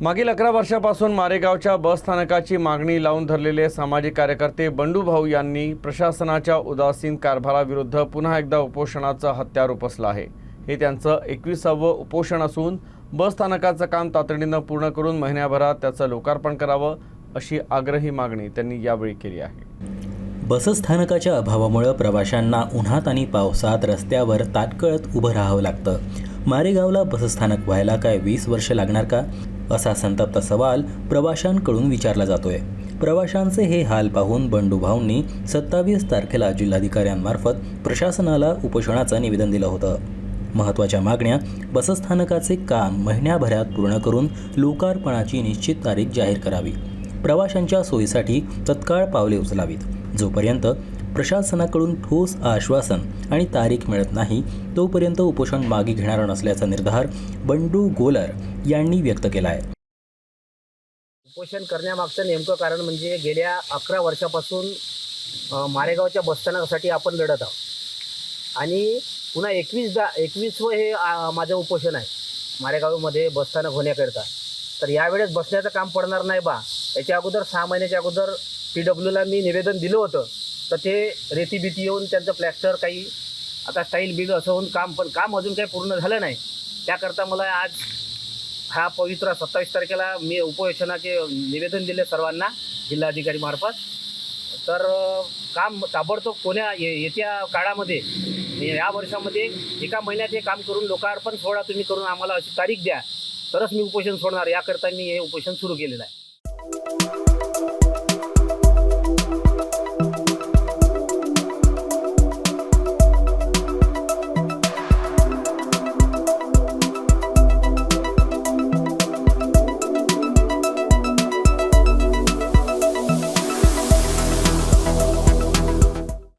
मागील 11 वर्षापासून मारेगावच्या बस स्थानकाची मागणी लावून धरलेले सामाजिक कार्यकर्ते बंडू भाऊ यांनी प्रशासनाच्या उदासीन कारभाराविरुद्ध पुन्हा एकदा उपोषणाचं हत्यार उपसलं आहे। हे त्यांचं 21वे उपोषण असून बस स्थानकाचं काम तातडीनं पूर्ण करून महिन्याभरात त्याचं लोकार्पण करावं अशी आग्रही मागणी त्यांनी यावेळी केली आहे। बसस्थानकाच्या अभावामुळे प्रवाशांना उन्हात आणि पावसात रस्त्यावर ताटकळत उभं राहावं लागतं। मारेगावला बसस्थानक व्हायला काय 20 वर्ष लागणार का, असा संतप्त सवाल प्रवाशांकडून विचारला जातोय। प्रवाशांचे हे हाल पाहून बंडूभाऊंनी 27 तारखेला जिल्हाधिकाऱ्यांमार्फत प्रशासनाला उपोषणाचं निवेदन दिलं होतं। महत्त्वाच्या मागण्या बसस्थानकाचे काम महिन्याभरात पूर्ण करून लोकार्पणाची निश्चित तारीख जाहीर करावी, प्रवाशांच्या सोयीसाठी तत्काळ पावले उचलावीत। जोपर्यंत प्रशासनाकडून ठोस आश्वासन आणि तारीख मिळत नाही तोपर्यंत उपोषण मागे घेणार नसल्याचा निर्धार बंडू गोलर यांनी व्यक्त केला आहे। उपोषण करण्यामागचं नेमकं कारण म्हणजे गेल्या 11 वर्षापासून मारेगावच्या बसस्थानकासाठी आपण लढत आहोत आणि पुन्हा 21वे हे माझं उपोषण आहे मारेगावमध्ये बसस्थानक होण्याकरिता। तर यावेळेस बसण्याचं काम पडणार नाही बा, याच्या अगोदर 6 महिन्याच्या अगोदर PWला मी निवेदन दिलं होतं, तर ते रेती भीती येऊन त्यांचं प्लॅस्टर काही आता स्टाईल बिल असं होऊन काम अजून काही पूर्ण झालं नाही। त्याकरता मला आज हा पवित्र 27 तारखेला मी उपोषणाचे निवेदन दिले सर्वांना जिल्हाधिकारी मार्फत। तर काम ताबडतोब येत्या काळामध्ये या वर्षामध्ये 1 महिन्यात हे काम करून लोकार्पण सोहळा तुम्ही करून आम्हाला अशी तारीख द्या, तरच मी उपोषण सोडणार। याकरता मी हे उपोषण सुरू केलेलं आहे।